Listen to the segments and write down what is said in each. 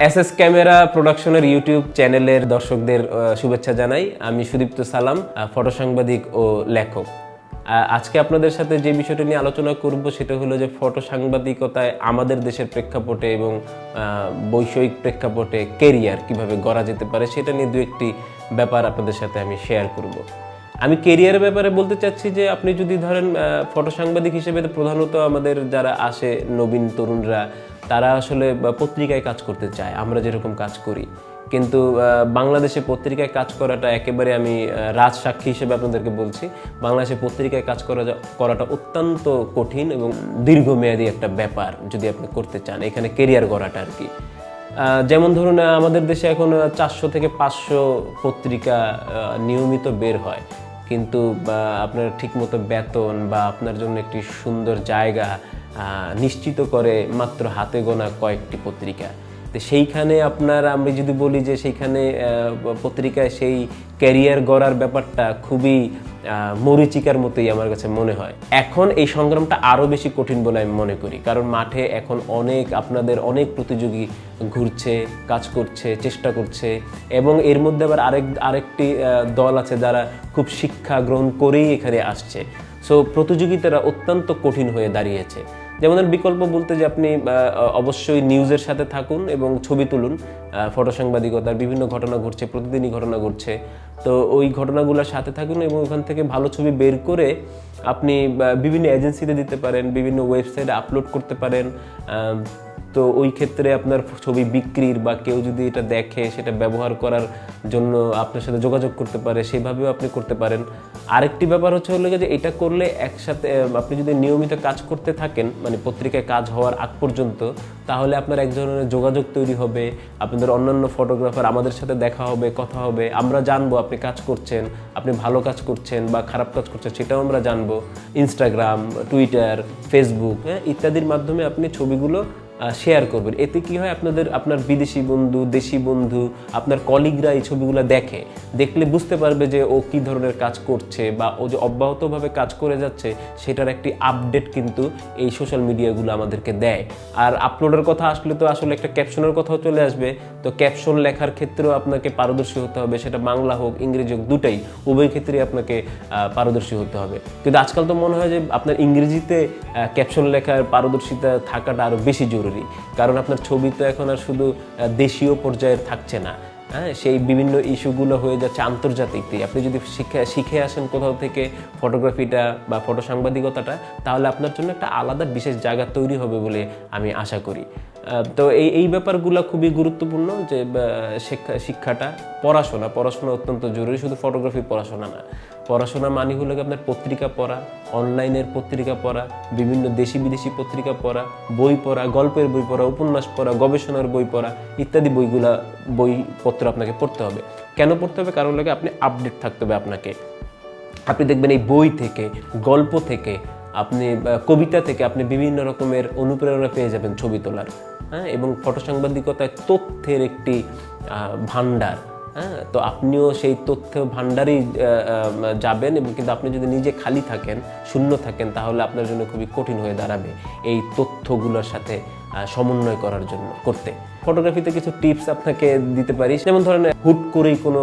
SS camera প্রোডাকশনের YouTube চ্যানেলের দর্শকদের শুভেচ্ছা জানাই। আমি সুদীপ্ত সালাম, ফটো সাংবাদিক ও লেখক। আজকে আপনাদের সাথে যে বিষয়টা নিয়ে আলোচনা করব সেটা হলো যে ফটো সাংবাদিকতায় আমাদের দেশের প্রেক্ষাপটে এবং বৈষয়িক প্রেক্ষাপটে কেরিয়ার কিভাবে গড়া যেতে পারে সেটা নিয়ে দু একটি ব্যাপার আপনাদের সাথে আমি শেয়ার করব। আমি কেরিয়ারের ব্যাপারে বলতে চাচ্ছি যে আপনি যদি ধরেন ফটো সাংবাদিক হিসেবে প্রধানত আমাদের যারা আসে নবীন তরুণরা তারা আসলে পত্রিকায় কাজ করতে চায়, আমরা যেরকম কাজ করি। কিন্তু বাংলাদেশে পত্রিকায় কাজ করাটা একেবারে আমি রাজসাক্ষী হিসেবে আপনাদেরকে বলছি, বাংলাদেশে পত্রিকায় কাজ করাটা অত্যন্ত কঠিন এবং দীর্ঘমেয়াদী একটা ব্যাপার যদি আপনি করতে চান, এখানে কেরিয়ার গড়াটা আর কি। যেমন ধরুন আমাদের দেশে এখন 400 থেকে 500 পত্রিকা নিয়মিত বের হয়, কিন্তু আপনার ঠিকমতো বেতন বা আপনার জন্য একটি সুন্দর জায়গা নিশ্চিত করে মাত্র হাতে গোনা কয়েকটি পত্রিকা। তো সেইখানে আমি যদি বলি যে সেইখানে পত্রিকায় সেই ক্যারিয়ার গড়ার ব্যাপারটা খুবই মরীচিকার মতোই আমার কাছে মনে হয়। এখন এই সংগ্রামটা আরও বেশি কঠিন বলে আমি মনে করি, কারণ মাঠে এখন আপনাদের অনেক প্রতিযোগী ঘুরছে, কাজ করছে, চেষ্টা করছে, এবং এর মধ্যে আবার আরেকটি দল আছে যারা খুব শিক্ষা গ্রহণ করেই এখানে আসছে। সো প্রতিযোগিতাটা অত্যন্ত কঠিন হয়ে দাঁড়িয়েছে। যেমন বিকল্প বলতে যে আপনি অবশ্যই নিউজের সাথে থাকুন এবং ছবি তুলুন। ফটো সাংবাদিকতার বিভিন্ন ঘটনা ঘটছে, প্রতিদিনই ঘটনা ঘটছে, তো ওই ঘটনাগুলোর সাথে থাকুন এবং ওখান থেকে ভালো ছবি বের করে আপনি বিভিন্ন এজেন্সিতে দিতে পারেন, বিভিন্ন ওয়েবসাইটে আপলোড করতে পারেন। তো ওই ক্ষেত্রে আপনার ছবি বিক্রির বা কেউ যদি এটা দেখে সেটা ব্যবহার করার জন্য আপনার সাথে যোগাযোগ করতে পারে, সেভাবেও আপনি করতে পারেন। আরেকটি ব্যাপার হলো যে এটা করলে একসাথে আপনি যদি নিয়মিত কাজ করতে থাকেন, মানে পত্রিকায় কাজ হওয়ার আগ পর্যন্ত, তাহলে আপনার এক ধরনের যোগাযোগ তৈরি হবে, আপনাদের অন্যান্য ফটোগ্রাফার আমাদের সাথে দেখা হবে, কথা হবে, আমরা জানবো আপনি কাজ করছেন, আপনি ভালো কাজ করছেন বা খারাপ কাজ করছেন সেটাও আমরা জানবো। ইনস্টাগ্রাম, টুইটার, ফেসবুক ইত্যাদির মাধ্যমে আপনি ছবিগুলো শেয়ার করবেন। এতে কি হয়, আপনার বিদেশি বন্ধু, দেশি বন্ধু, আপনার কলিগরা এই ছবিগুলো দেখলে বুঝতে পারবে যে ও কি ধরনের কাজ করছে বা ও যে অব্যাহতভাবে কাজ করে যাচ্ছে সেটার একটি আপডেট কিন্তু এই সোশ্যাল মিডিয়াগুলো আমাদেরকে দেয়। আর আপলোডের কথা আসলে তো আসলে একটা ক্যাপশনের কথাও চলে আসবে। তো ক্যাপশন লেখার ক্ষেত্রেও আপনাকে পারদর্শী হতে হবে, সেটা বাংলা হোক ইংরেজি হোক, দুটাই, উভয় ক্ষেত্রেই আপনাকে পারদর্শী হতে হবে। কিন্তু আজকাল তো মনে হয় যে আপনার ইংরেজিতে ক্যাপশন লেখার পারদর্শিতা থাকাটা আরও বেশি জরুরি, কারণ আপনার ছবি তো এখন আর শুধু দেশীয় পর্যায়ে থাকছে না, সেই বিভিন্ন ইস্যুগুলো হয়ে যাচ্ছে আন্তর্জাতিক। আপনি যদি শিখে আসেন কোথাও থেকে ফটোগ্রাফিটা বা ফটো সাংবাদিকতাটা, তাহলে আপনার জন্য একটা আলাদা বিশেষ জায়গা তৈরি হবে বলে আমি আশা করি। তো এই ব্যাপারগুলো খুবই গুরুত্বপূর্ণ যে শিক্ষাটা, পড়াশোনা অত্যন্ত জরুরি। শুধু ফটোগ্রাফির পড়াশোনা না, পড়াশোনা মানে হলো আপনার পত্রিকা পড়া, অনলাইনের পত্রিকা পড়া, বিভিন্ন দেশি বিদেশি পত্রিকা পড়া, বই পড়া, গল্পের বই পড়া, উপন্যাস পড়া, গবেষণার বই পড়া ইত্যাদি বইপত্র আপনাকে পড়তে হবে। কেন পড়তে হবে? কারণ লাগে আপনি আপডেট থাকতে হবে আপনাকে। আপনি দেখবেন এই বই থেকে, গল্প থেকে, আপনি কবিতা থেকে আপনি বিভিন্ন রকমের অনুপ্রেরণা পেয়ে যাবেন ছবি তোলার। এবং ফটো সাংবাদিকতায় তথ্যের একটি ভান্ডার। তো আপনিও সেই তথ্য ভান্ডারেই যাবেন, এবং কিন্তু আপনি যদি নিজে খালি থাকেন, শূন্য থাকেন, তাহলে আপনার জন্য খুবই কঠিন হয়ে দাঁড়াবে এই তথ্যগুলোর সাথে সমন্বয় করতে। ফটোগ্রাফিতে কিছু টিপস আপনাকে দিতে পারি। যেমন ধরেন হুট করেই কোনো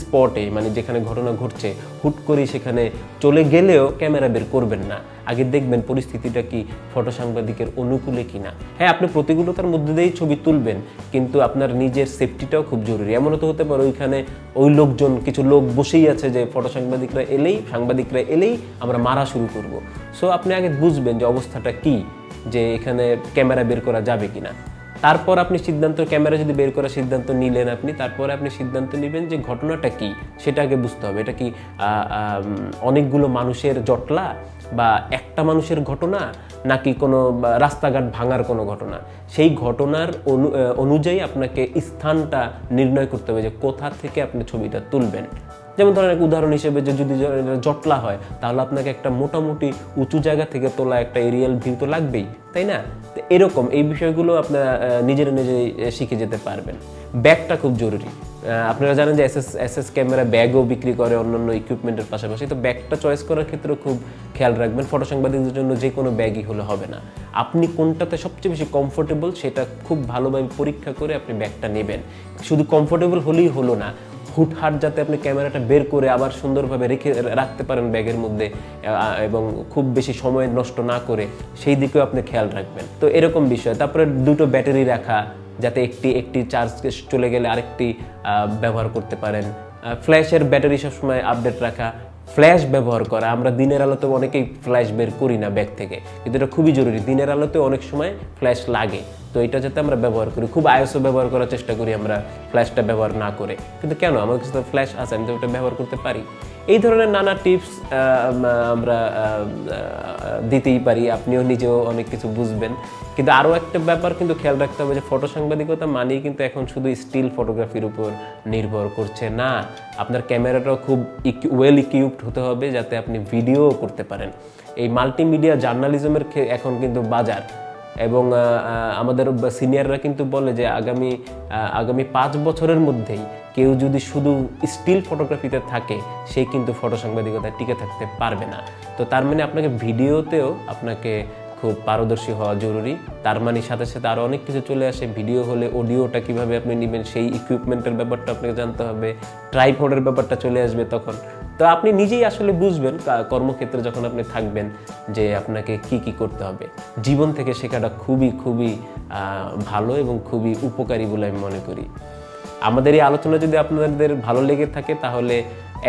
স্পটে, মানে যেখানে ঘটনা ঘটছে, হুট করেই সেখানে চলে গেলেও ক্যামেরা বের করবেন না। আগে দেখবেন পরিস্থিতিটা কি ফটো সাংবাদিকের অনুকূলে কিনা। হ্যাঁ, আপনি প্রতিকূলতার মধ্যে দিয়েই ছবি তুলবেন, কিন্তু আপনার নিজের সেফটিটাও খুব জরুরি। এমনও তো হতে পারে ওইখানে কিছু লোক বসেই আছে যে সাংবাদিকরা এলেই আমরা মারা শুরু করব। সো আপনি আগে বুঝবেন যে অবস্থাটা কি, যে এখানে ক্যামেরা বের করা যাবে কিনা। তারপর আপনি ক্যামেরা যদি বের করার সিদ্ধান্ত নিলেন তারপরে আপনি সিদ্ধান্ত নেবেন যে ঘটনাটা কি, সেটা আগে বুঝতে হবে। এটা কি অনেকগুলো মানুষের জটলা বা একটা মানুষের ঘটনা, নাকি কোনো রাস্তাঘাট ভাঙার কোনো ঘটনা? সেই ঘটনার অনুযায়ী আপনাকে স্থানটা নির্ণয় করতে হবে যে কোথা থেকে আপনি ছবিটা তুলবেন। যেমন ধরেন এক উদাহরণ হিসেবে যে যদি জটলা হয়, তাহলে আপনাকে একটা মোটামুটি উঁচু জায়গা থেকে তোলা একটা এরিয়াল ভিউ তো লাগবেই, তাই না? তো এরকম এই বিষয়গুলো আপনারা নিজেরাই শিখে যেতে পারবেন। ব্যাগটা খুব জরুরি। আপনারা জানেন যে এসএস ক্যামেরা ব্যাগও বিক্রি করে অন্যান্য ইকুইপমেন্টের পাশাপাশি। তো ব্যাগটা চয়েস করার ক্ষেত্রেও খুব খেয়াল রাখবেন, ফটো সাংবাদিকদের জন্য যে কোনো ব্যাগই হলে হবে না। আপনি কোনটাতে সবচেয়ে বেশি কমফোর্টেবল সেটা খুব ভালোভাবে পরীক্ষা করে আপনি ব্যাগটা নেবেন। শুধু কমফোর্টেবল হলেই হলো না, হুটহাট যাতে আপনি ক্যামেরাটা বের করে আবার সুন্দরভাবে রাখতে পারেন ব্যাগের মধ্যে এবং খুব বেশি সময় নষ্ট না করে, সেই দিকেও আপনি খেয়াল রাখবেন। তো এরকম বিষয়। তারপরে দুটো ব্যাটারি রাখা, যাতে একটি চার্জ চলে গেলে আরেকটি ব্যবহার করতে পারেন। ফ্ল্যাশের ব্যাটারি সবসময় আপডেট রাখা, ফ্ল্যাশ ব্যবহার করা। আমরা দিনের আলোতে অনেকেই ফ্ল্যাশ বের করি না ব্যাগ থেকে, কিন্তু এটা খুবই জরুরি। দিনের আলোতে অনেক সময় ফ্ল্যাশ লাগে, তো এটা যাতে আমরা ব্যবহার করি। খুব আইএসও ব্যবহার করার চেষ্টা করি আমরা ফ্ল্যাশটা ব্যবহার না করে, কিন্তু কেন, আমার কাছে তো ফ্ল্যাশ আছে, আমি তো ওটা ব্যবহার করতে পারি। এই ধরনের নানা টিপস আমরা দিতেই পারি, আপনিও নিজেও অনেক কিছু বুঝবেন। কিন্তু আরও একটা ব্যাপার কিন্তু খেয়াল রাখতে হবে যে ফটো সাংবাদিকতা মানেই কিন্তু এখন শুধু স্টিল ফটোগ্রাফির উপর নির্ভর করছে না। আপনার ক্যামেরাটাও খুব ওয়েল ইকুইপড হতে হবে যাতে আপনি ভিডিও করতে পারেন। এই মাল্টিমিডিয়া জার্নালিজমের এখন কিন্তু বাজার, এবং আমাদের সিনিয়ররা কিন্তু বলে যে আগামী 5 বছরের মধ্যেই কেউ যদি শুধু স্টিল ফটোগ্রাফিতে থাকে, সে কিন্তু ফটো সাংবাদিকতায় টিকে থাকতে পারবে না। তো তার মানে আপনাকে ভিডিওতেও আপনাকে খুব পারদর্শী হওয়া জরুরি। তার মানে সাথে সাথে আরও অনেক কিছু চলে আসে। ভিডিও হলে অডিওটা কীভাবে আপনি নেবেন, সেই ইকুইপমেন্টের ব্যাপারটা আপনাকে জানতে হবে, ট্রাইপডের ব্যাপারটা চলে আসবে তখন। তো আপনি নিজেই আসলে বুঝবেন কর্মক্ষেত্রে যখন আপনি থাকবেন যে আপনাকে কি করতে হবে। জীবন থেকে শেখাটা খুবই ভালো এবং খুবই উপকারী বলে আমি মনে করি। আমাদের এই আলোচনা যদি আপনাদের ভালো লেগে থাকে তাহলে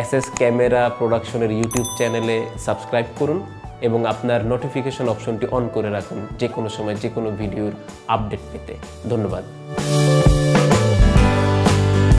এসএস ক্যামেরা প্রোডাকশনের ইউটিউব চ্যানেলে সাবস্ক্রাইব করুন এবং আপনার নোটিফিকেশন অপশনটি অন করে রাখুন যে কোনো সময় যে কোনো ভিডিওর আপডেট পেতে। ধন্যবাদ।